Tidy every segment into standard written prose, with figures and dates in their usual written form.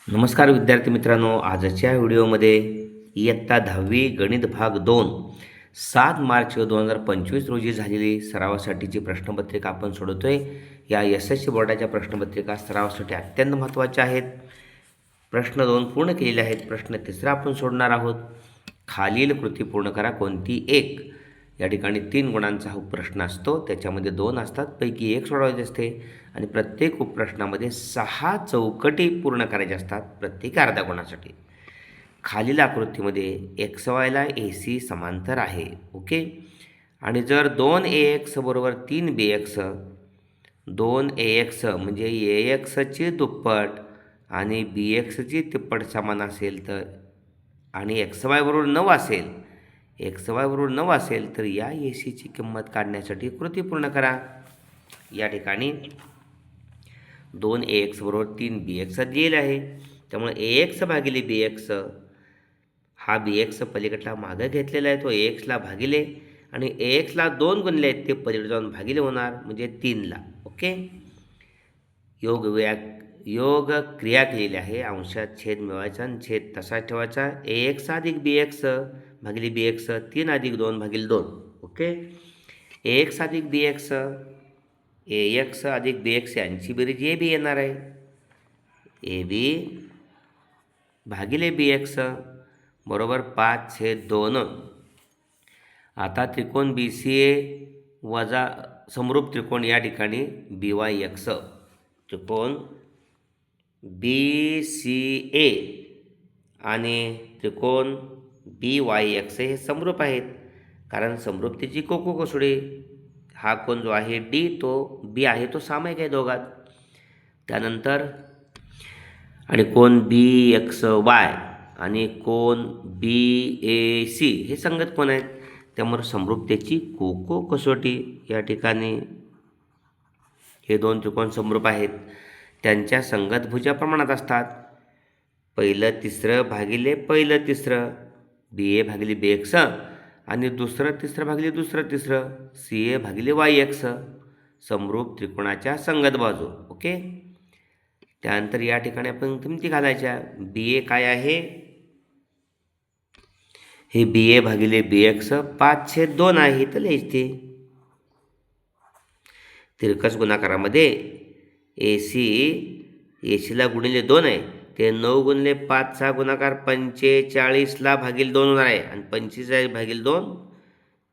नमस्कार विद्यार्थी मित्रांनो, आजच्या व्हिडिओमध्ये इयत्ता 10वी गणित भाग 2 7 मार्च 2025 रोजी झालेली सरावासाठीची प्रश्नपत्रिका आपण सोडवतोय. या SSC बोर्डाच्या प्रश्नपत्रिका सरावासाठी अत्यंत महत्त्वाच्या आहेत. प्रश्न 2 पूर्ण केलेले आहेत. प्रश्न 3 आपण सोडणार आहोत. खालील कृती पूर्ण करा, कोणती एक. या ठिकाणी 3 गुणांचा हा प्रश्न असतो, त्याच्यामध्ये 2 असतात, पैकी एक सोडवायचे असते आणि प्रत्येक उपप्रश्नामध्ये 6 चौकटी पूर्ण करायच्या असतात, प्रत्येकी अर्ध्या गुणासाठी. खालील आकृतीमध्ये XYला AC समांतर आहे, ओके. आणि जर 2AX बरोबर 3BX, 2AX म्हणजे AXची दुप्पट आणि BXची तिप्पट समान असेल तर, आणि XY बरोबर 9 असेल, XY बरोबर 9 असेल तर या ACची किंमत काढण्यासाठी कृती पूर्ण करा. या ठिकाणी 2AX बरोबर 3BX दिलेला आहे, त्यामुळे AX भागिले BX, हा BX पलीकडला मागं घेतलेला आहे, तो AXला भागिले, आणि AXला 2 गुणले आहेत, ते पलीकडे जाऊन भागिले होणार, म्हणजे 3ला, ओके. योग क्रिया केलेली आहे. अंशात छेद मिळवायचा आणि छेद तसाच ठेवायचा. AX अधिक BX भागिले BX, 3 अधिक 2 भागिले 2, ओके. AX अधिक BX, AX अधिक BX यांची बेरीज AB येणार आहे, AB भागिले BX बरोबर 5/2. आता त्रिकोण BCA वजा समरूप त्रिकोण या ठिकाणी BYX, त्रिकोण BCA आणि त्रिकोण BYX हे समरूप आहेत, कारण समरूपतेची कोकोकोसुडे. हा कोण जो आहे D तो B आहे, तो सामायिक आहे दोघात. त्यानंतर आणि कोण BXY आणि कोण BAC हे संगत कोण आहेत, त्यामुळे समरूपतेची कोको कसोटी या ठिकाणी हे 2 त्रिकोण समरूप आहेत, त्यांच्या संगत भुजा प्रमाणात असतात. पहिलं तिसरं भागिले पहिलं तिसरं, BA भागिले BX, आणि दुसरं तिसरं भागिले दुसरं तिसरं, CA भागिले YX, समरूप त्रिकोणाच्या संगत बाजू, ओके. त्यानंतर या ठिकाणी आपण किमती घालायच्या. BA काय आहे, हे BA भागिले BX 5/2 आहे, तर लिहायचे. तिरकस गुणाकारामध्ये ACला गुणिले 2 आहे, ते 9 गुणिले 5चा गुणाकार 45ला भागिले 2 होणार आहे, आणि 45 भागिले 2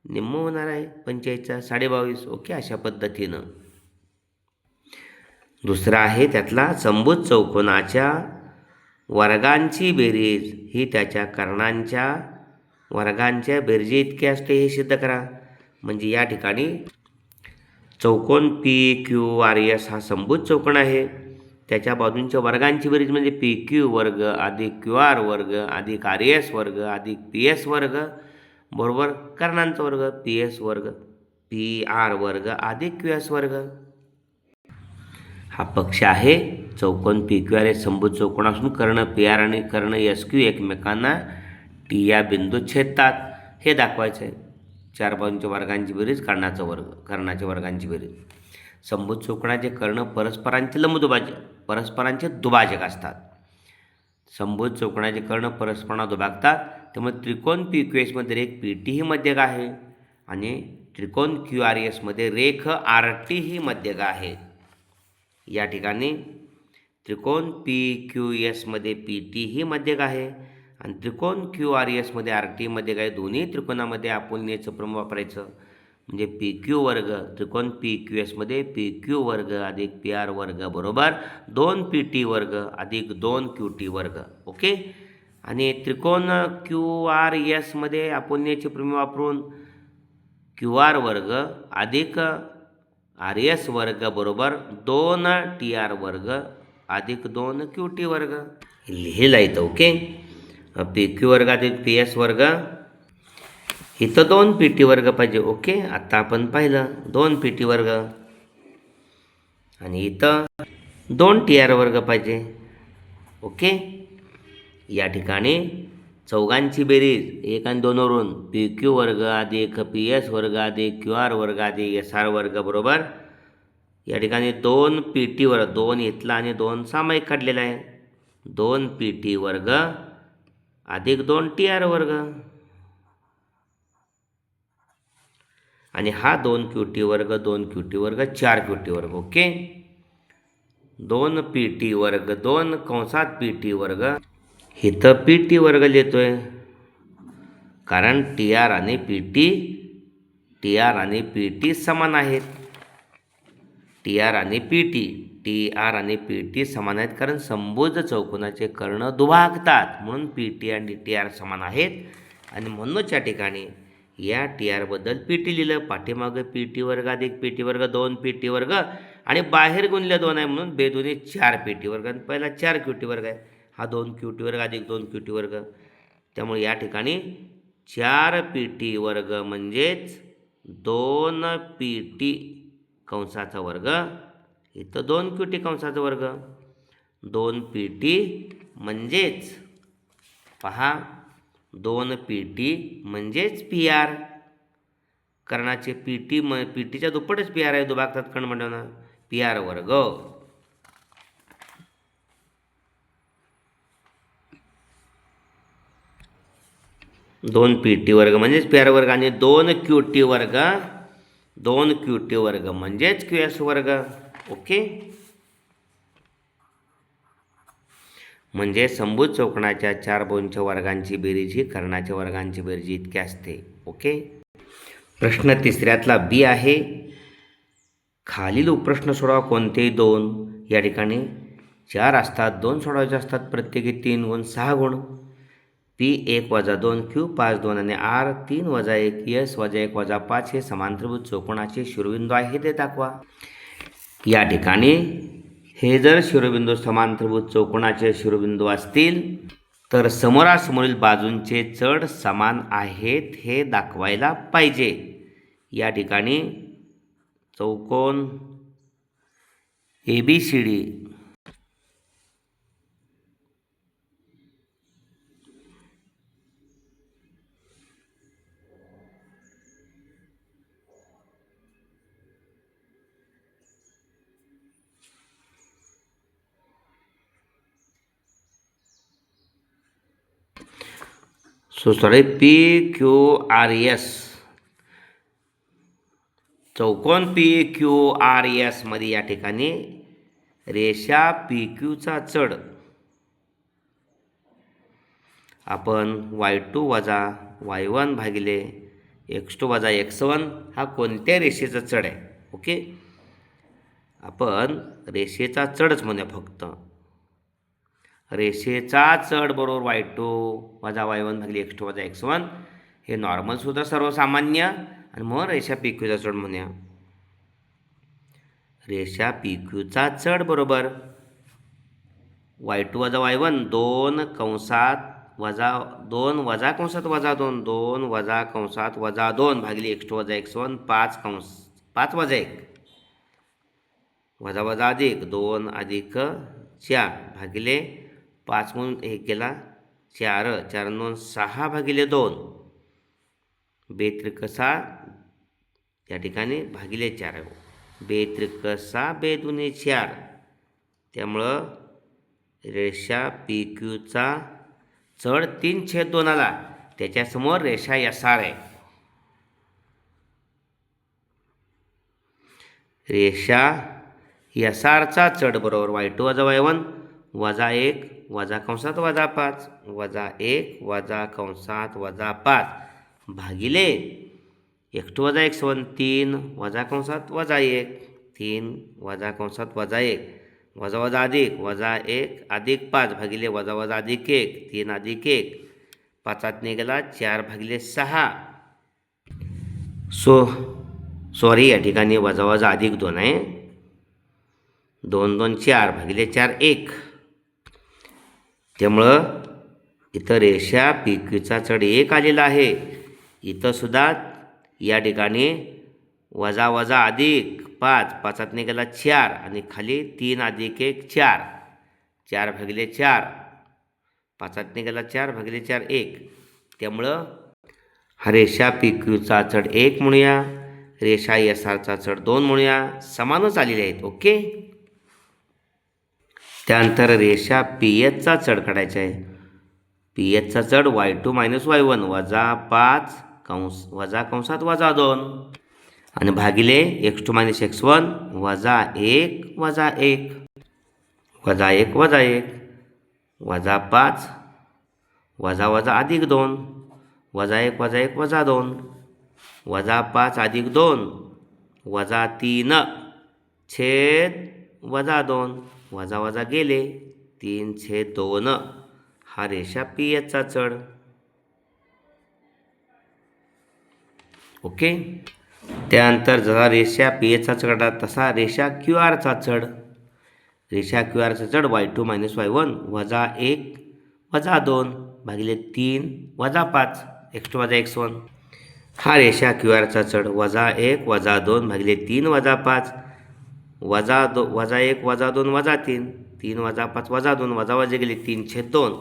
निम्म होणार आहे 45चा 22.5, ओके. अशा पद्धतीनं दुसरा आहे त्यातला, समभुज चौकोनाच्या वर्गांची बेरीज ही त्याच्या कर्णांच्या वर्गांच्या बेरजे इतके असते, हे सिद्ध करा. म्हणजे या ठिकाणी चौकोन PQRS हा समभुज चौकोन आहे, त्याच्या बाजूंच्या वर्गांची बेरीज म्हणजे PQ वर्ग अधिक QR वर्ग अधिक RS वर्ग अधिक PS वर्ग बरोबर कर्णांचा वर्ग PS वर्ग PR वर्ग अधिक QS वर्ग. हा पक्ष आहे. चौकोन PQRS समभुज चौकोन असून कर्ण PR आणि कर्ण SQ एकमेकांना T या बिंदूत छेदतात, हे दाखवायचं आहे. 4 बाजूंच्या वर्गांची बेरीज, कर्णाचा वर्ग, कर्णाच्या वर्गांची बेरीज. समभुज चौकोनाचे कर्ण परस्परांचे दुभाजक असतात. समभुज चौकोनाचे कर्ण परस्परांना दुभागतात, त्यामुळे त्रिकोण PQS मध्ये रेख PT ही मध्यक आहे, आणि त्रिकोण QRS मध्ये रेख RT ही मध्यक आहे. या ठिकाणी त्रिकोण PQS मध्ये PT ही मध्यक आहे, आणि त्रिकोण QRS मध्ये RT मध्यक आहे. दोन्ही त्रिकोणामध्ये आपुलनेचं प्रमेय वापरायचं, म्हणजे PQ वर्ग, त्रिकोण PQS मध्ये PQ वर्ग अधिक PR वर्ग बरोबर 2PT वर्ग अधिक 2QT वर्ग, ओके. आणि त्रिकोण QRS मध्ये आपुलनेचे प्रमेय वापरून QR वर्ग अधिक RS वर्ग बरोबर 2TR वर्ग अधिक 2QT वर्ग लिहिलं येतं, ओके. PQ वर्ग अधिक PS वर्ग, इथं 2PT वर्ग पाहिजे, ओके. आता आपण पाहिलं 2PT वर्ग, आणि इथं 2TR वर्ग पाहिजे, ओके. या ठिकाणी चौघांची बेरीज 1 आणि 2 वरून PQ वर्ग अधिक PS वर्ग अधिक QR वर्ग अधिक SR वर्ग बरोबर या ठिकाणी 2PT वर्ग, 2 इथला आणि 2 सामायिक काढलेला आहे, 2 PT वर्ग अधिक 2 TR वर्ग, आणि हा 2 QT वर्ग 2 QT वर्ग 4 QT वर्ग. ओके, 2 PT वर्ग 2 कंसात PT वर्ग, इथं PT वर्ग लिहितोय कारण TR आणि PT समान आहेत. TR आणि PT समान आहेत कारण समभुज चौकोनाचे कर्ण दुभागतात, म्हणून PT आणि TR समान आहेत. आणि म्हणूनच या ठिकाणी या TR बद्दल PT लिहिलं. पाठीमागं PT वर्ग अधिक PT वर्ग 2 PT वर्ग, आणि बाहेर गुणले 2 आहे म्हणून बेदोन्ही 4 PT वर्ग, आणि पहिला 4 QT वर्ग आहे. हा 2 QT वर्ग अधिक 2 QT वर्ग, त्यामुळे या ठिकाणी 4 PT वर्ग म्हणजेच 2 PT कंसाचा वर्ग, इथं 2 QT कंसाचा वर्ग. 2 PT म्हणजेच पहा 2 PT म्हणजेच PR. कर्णाचे PTच्या दुप्पटच PR आहे दुभागतात कर्ण म्हणून PR वर्ग. 2 PT वर्ग म्हणजेच PR वर्ग, आणि 2 QT वर्ग म्हणजेच QS वर्ग. ओके, म्हणजे समभुज चौकोनाच्या 4 बाजूंच्या वर्गांची बेरीज ही कर्णाच्या वर्गांची बेरीज इतकी असते. ओके, प्रश्न तिसऱ्यातला B आहे. खालील उपप्रश्न सोडवा. कोणतेही 2. या ठिकाणी 4 असतात, 2 सोडवायचे असतात, प्रत्येकी 3 गुण 6 गुण. P1 वजा 2 Q5 2 आणि R 3 वजा 1 S वजा 1 वजा 5 हे समांतरभुज चौकोनाचे शिरोबिंदू आहे ते दाखवा. या ठिकाणी हे जर शिरोबिंदू समांतरभुज चौकोनाचे शिरोबिंदू असतील तर समोरासमोरील बाजूंचे चढ समान आहेत हे दाखवायला पाहिजे. या ठिकाणी चौकोन ABCD PQRS चौकोन PQRS मध्ये या ठिकाणी रेषा PQचा चढ आपण y2 वजा y1 भागिले x2 वजा x1 हा कोणत्या रेषेचा चढ आहे. ओके, आपण रेषेचा चढच म्हणूया फक्त. रेषेचा चढ बरोबर y2 वजा y1 भागिले x2 वजा x1 हे नॉर्मल सुद्धा सर्वसामान्य, आणि मग रेषा PQचा चढ म्हणूया. रेषा PQचा चढ बरोबर y2 वजा y1 2 कंसात वजा 2 वजा कंसात वजा 2 2 वजा कंसात वजा 2 भागिले x2 वजा x1 5 वजा 1 वजा वजा अधिक 2 अधिक 4 भागिले 5 म्हणून 1 गेला 4 4 2 6 भागिले 2 बेत्रिक 6 या ठिकाणी भागिले 4 आहे. बेत्रिक 6 बेदुनी 4, त्यामुळं रेषा PQचा चढ 3/2 आला. त्याच्यासमोर रेषा SR आहे. रेषा SRचा चढ बरोबर y2 वजा y1 वजा 1 वजा कंसात वजा 5 वजा 1 वजा कंसात वजा 5 भागिले x2 वजा x1 3 वजा कंसात वजा 1 3 वजा कंसात वजा 1 वजा वजा अधिक वजा 1 अधिक 5 भागिले वजा वजा अधिक 1 3 अधिक 1 5 गेला 4 भागिले 6. सॉरी या ठिकाणी वजा वजा अधिक 2 आहे. 2 2 4 भागिले 4 1. त्यामुळं इथं रेषा PQचा चढ 1 आलेला आहे. इथं सुद्धा या ठिकाणी वजा वजा अधिक 5 5 गेला 4 आणि खाली 3 अधिक 1 4 4 भागिले 4 5 गेला 4 भागिले 4 1. त्यामुळं हा रेषा PQचा चढ 1 म्हणूया, रेषा SRचा चढ 2 म्हणूया, समानच आलेले आहेत. ओके, त्यानंतर रेषा पी एचचा चढ काढायचा आहे. पी एचचा चढ y2 - y1 वजा 5 वजा कंसात वजा 2 आणि भागिले x2 - x1 वजा 1 वजा 1 वजा 1 वजा 1 वजा 5 वजा वजा अधिक 2 वजा 1 वजा 1 वजा 2 वजा 5 अधिक 2 वजा 3 छेद वजा 2 वजा वजा गेले 3/2 हा रेषा पी एचचा चढ. ओके. त्यानंतर जसा रेषा पी एचचा चढ तसा रेषा क्यू आरचा चढ. रेषा क्यू आरचा चढ y2 - y1 वजा 1 वजा 2 भागिले 3 वजा 5 x2 - x1 हा रेषा क्यू आरचा चढ वजा 1 वजा 2 भागिले 3 वजा 5 वजा 1 वजा 2 वजा 3 3 वजा 5 वजा 2 वजा वजा गेले 3/2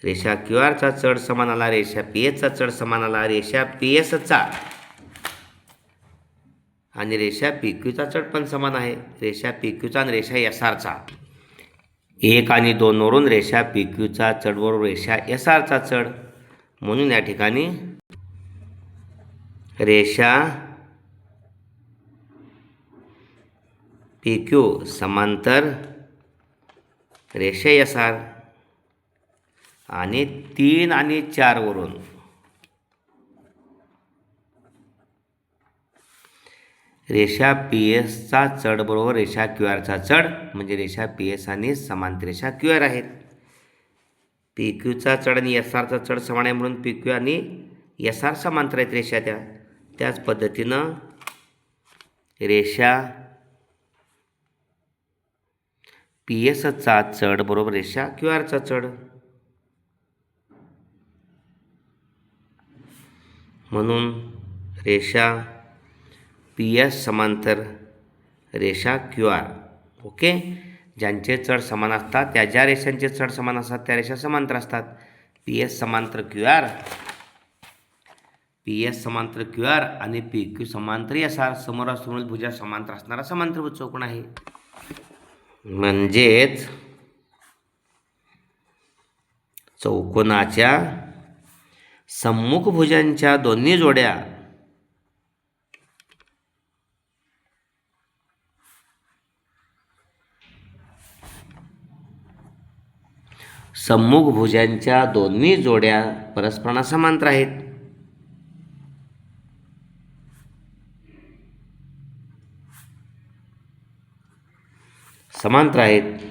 रेषा क्यू आरचा चढ समान आला रेषा पी एचचा चढ समान आला रेषा पी एसचा आणि रेषा पी क्यूचा चढ पण समान आहे. रेषा पी क्यूचा आणि रेषा एस आरचा 1 आणि 2 वरून रेषा पी क्यूचा चढ रेषा एस आरचा चढ. म्हणून या ठिकाणी रेषा पी क्यू समांतर रेषा एस आर आणि 3 आणि 4 वरून रेषा पी एसचा चढ बरोबर रेषा क्यू आरचा चढ म्हणजे रेषा पी एस आणि समांतर रेषा क्यू आर आहेत. पी क्यूचा चढ आणि एस आरचा चढ समान आहे म्हणून पी क्यू आणि एस आर समांतर आहेत रेषा त्याच पद्धतीनं रेषा पी एसचा चढ बरोबर रेषा क्यू आरचा चढ म्हणून रेषा पी एस समांतर रेषा क्यू आर. ओके. ज्यांचे चढ समान असतात त्या ज्या रेषांचे चढ समान असतात त्या रेषा समांतर असतात. पी एस समांतर क्यू आर, पी एस समांतर क्यू आर आणि पी क्यू समांतर एस आर समोरासमोर भुजा समांतर असणारा समांतरभुज चौकोन आहे. म्हणजेच चौकोनाच्या सम्मुख भुजांच्या दोन्ही जोड्या सम्मुख भुजांच्या दोन्ही जोड्या परस्परांना समांतर आहेत.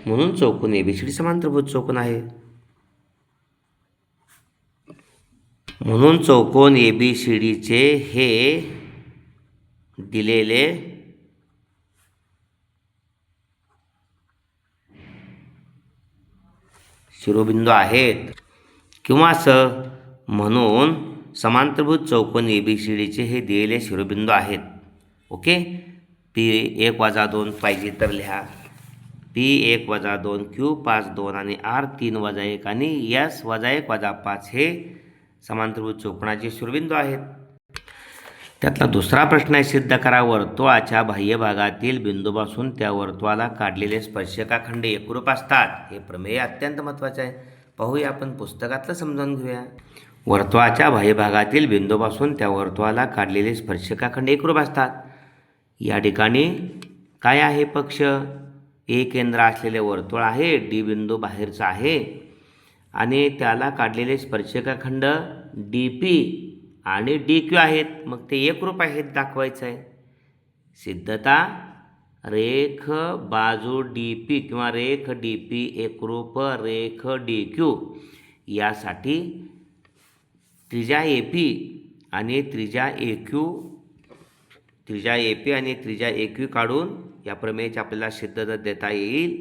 म्हणून चौकोन एबीसीडी समांतरभुज चौकोन आहे. म्हणून चौकोन एबीसीडीचे हे दिलेले शिरोबिंदू आहेत किंवा म्हणून समांतरभुज चौकोन एबीसीडीचे हे दिलेले शिरोबिंदू आहेत. ओके. P1 - 2 पाहिजे तर लिहा. P1 - 2 Q5 2 आणि R3 - 1 आणि S-1 - 5 हे समांतरभुज चौकोनाचे शिरोबिंदू आहेत. त्यातला दुसरा प्रश्न आहे सिद्ध करा वर्तुळाच्या बाह्य भागातील बिंदूपासून त्या वर्तुळाला काढलेले स्पर्शिकाखंड एकरूप असतात. हे प्रमेय अत्यंत महत्त्वाचे आहे. पाहूया आपण पुस्तकातलं समजावून घेऊया. वर्तुळाच्या बाह्य भागातील बिंदूपासून त्या वर्तुळाला काढलेले स्पर्शिकाखंड एकरूप असतात. या ठिकाणी काय आहे पक्ष ए केंद्र असलेले वर्तुळ आहे. डी बिंदू बाहेरचा आहे आणि त्याला काढलेले स्पर्शिकाखंड डी पी आणि डी क्यू आहेत. मग ते एकरूप आहेत दाखवायचं आहे. सिद्धता रेख बाजू डी पी किंवा रेख डी पी एकरूप रेख डी क्यू यासाठी त्रिज्या ए पी आणि त्रिज्या ए क्यू आणि त्रिज्या ए क्यू काढून या प्रमेयाची आपल्याला सिद्धता देता येईल.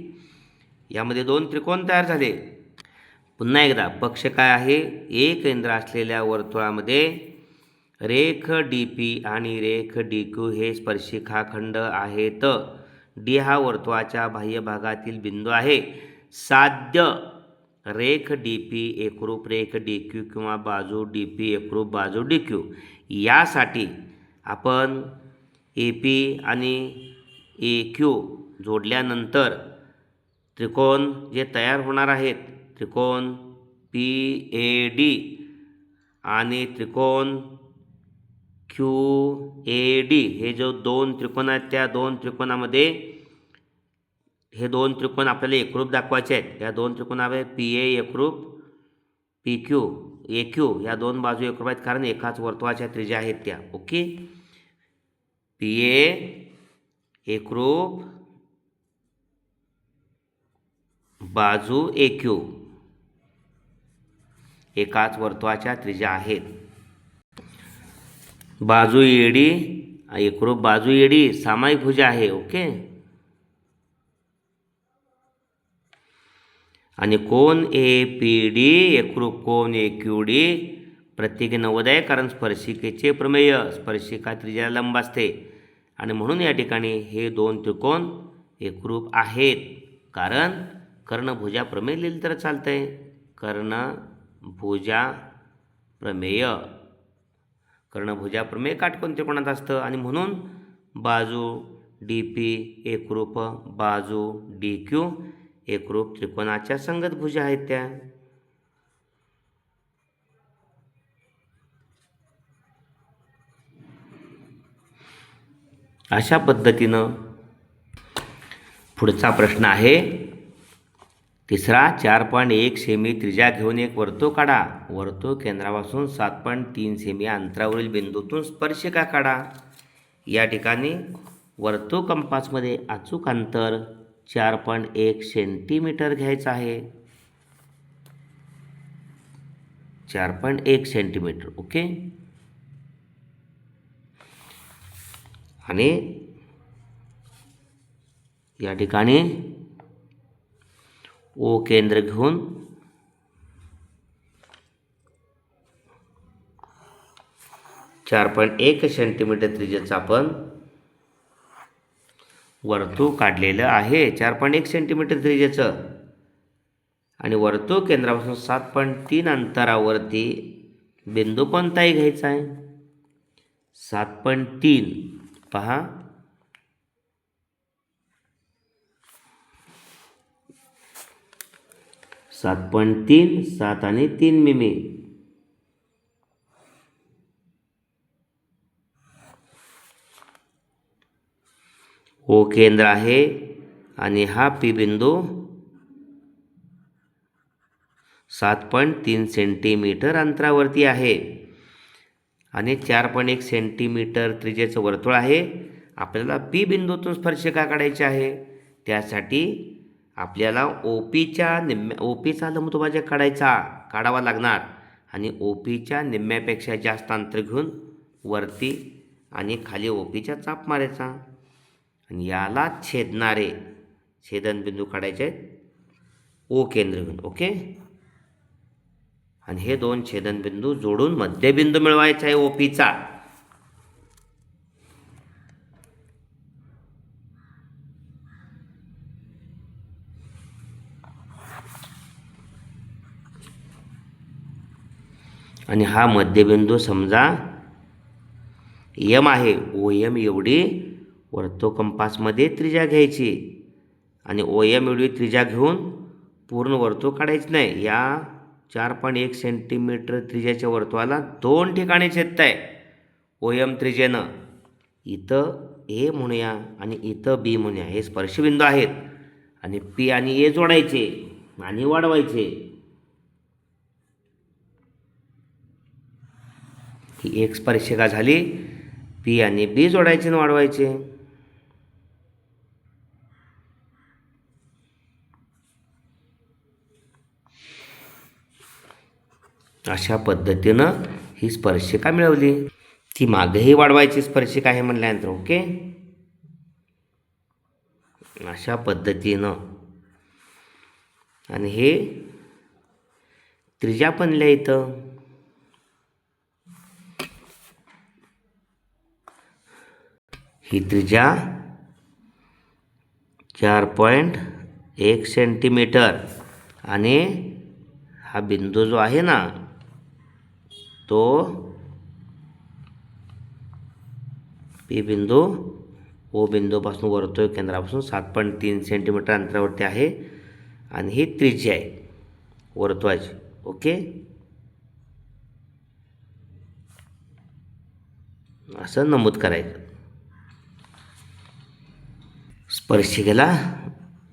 यामध्ये 2 त्रिकोण तयार झाले. पुन्हा एकदा पक्ष काय आहे ए केंद्र असलेल्या वर्तुळामध्ये रेख डी पी आणि रेख डी क्यू हे स्पर्शिकाखंड आहेत. डी हा वर्तुळाच्या बाह्य भागातील बिंदू आहे. साध्य रेख डी पी एकरूप रेख डी क्यू किंवा बाजू डी पी एकरूप बाजू डी क्यू यासाठी आपण ए पी आणि ए क्यू जोडल्यानंतर त्रिकोण जे तयार होणार आहेत, त्रिकोण पी ए डी आणि त्रिकोण क्यू ए डी, हे जो दोन त्रिकोण आहेत त्या दोन त्रिकोणामध्ये हे दोन त्रिकोण आपल्याला एकरूप दाखवायचे आहेत. या दोन त्रिकोणामध्ये पी ए एकरूप, पी क्यू ए क्यू या दोन बाजू एकरूप आहेत, कारण एकाच वर्तुळाच्या त्रिज्या आहेत त्या. ओके, पी ए एकरूप, बाजू ए क्यू एकाच वर्तुळाच्या त्रिज्या आहेत. बाजू एडी एकरूप, बाजू एडी सामायिक भुजा आहे. ओके, आणि कोन ए पी डी एकरूप कोन ए क्यू डी प्रत्येकी 90 आहे, कारण स्पर्शिकेचे प्रमेय स्पर्शिका त्रिज्याला लंब असते आणि म्हणून या ठिकाणी हे दोन त्रिकोण एकरूप आहेत. कारण कर्णभुजा प्रमेय लिहिलं तर चालतंय. कर्णभुजा प्रमेय, कर्णभुजा प्रमेय काटकोन त्रिकोणात असतं आणि म्हणून बाजू डी पी एकरूप, बाजू डी क्यू एकरूप त्रिकोणाच्या संगत भुजा आहेत त्या. अशा पद्धतीनं पुढचा प्रश्न आहे तिसरा. 4.1 सेमी त्रिज्या घेऊन एक वर्तुळ काढा. वर्तुळ केंद्रापासून 7.3 सेमी अंतरावरील बिंदूतून स्पर्शिका काढा. या ठिकाणी वर्तुळ कंपासमध्ये अचूक अंतर 4.1 सेंटीमीटर घ्यायचं आहे. 4.1 सेंटीमीटर. ओके, आणि या ठिकाणी ओ केंद्र घेऊन .1 सेंटीमीटर त्रिज्याचं आपण वर्तुळ काढलेलं आहे. 4.1 सेंटीमीटर त्रिज्याचं, आणि वर्तुळ केंद्रापासून 7.3 अंतरावरती बिंदू कोणताही घ्यायचा आहे. 7.3 पहा, 7.3, 7 आणि 3 मिमी. ओ केंद्र आहे आणि हा पी बिंदू 7.3 सेंटीमीटर अंतरावरती आहे आणि 4.1 सेंटीमीटर त्रिज्येचं वर्तुळ आहे. आपल्याला पी बिंदूतून स्पर्शिका काढायची आहे. त्यासाठी आपल्याला ओपीचा लंबदुभाजक काढावा लागणार आणि ओपीच्या निम्म्यापेक्षा जास्त अंतर घेऊन वरती आणि खाली ओपीच्या चाप मारायचा आणि याला छेदणारे छेदनबिंदू काढायचे आहेत ओ केंद्र घेऊन. ओके, आणि हे दोन छेदनबिंदू जोडून मध्यबिंदू मिळवायचा आहे ओपीचा. आणि हा मध्यबिंदू समजा एम आहे. ओ एम एवढी वर्तुळ कंपासमध्ये त्रिज्या घ्यायची आणि ओ एम एवढी त्रिज्या घेऊन पूर्ण वर्तुळ काढायचं नाही. या 4.1 सेंटीमीटर त्रिज्याच्या वर्तुळाला 2 ठिकाणी छेदत आहे ओ एम त्रिज्येनं. इथं ए म्हणूया आणि इथं बी म्हणूया. हे स्पर्शबिंदू आहेत आणि पी आणि ए जोडायचे आणि वाढवायचे. ही एक स्पर्शिका झाली. पी आणि बी जोडायचे आणि वाढवायचे. अशा पद्धतीनं ही स्पर्शिका मिळवली. ती मागेही वाढवायची स्पर्शिका आहे म्हणल्यानंतर. ओके, अशा पद्धतीनं. आणि हे त्रिज्या पण लिहा इथं. ही त्रिज्या 4.1 सेंटीमीटर आणि हा बिंदू जो आहे ना तो पी बिंदू ओ बिंदूपासून वर्तुळ केंद्रापासून 7.3 सेंटीमीटर अंतरावरती आहे आणि ही त्रिज्या आहे वर्तुळाची. ओके, असं नमूद करायचं. स्पर्शिकेला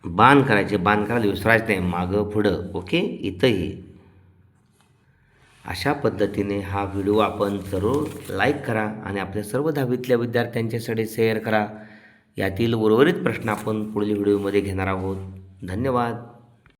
बाण करायचे, बाण करायला विसरायचं नाही, मागं पुढं. ओके, इथंही अशा पद्धतीने हा व्हिडिओ आपण जरूर लाईक करा आणि आपल्या सर्व 10वीतल्या विद्यार्थ्यांच्यासाठी शेअर करा. यातील उर्वरित प्रश्न आपण पुढील व्हिडिओमध्ये घेणार आहोत. धन्यवाद.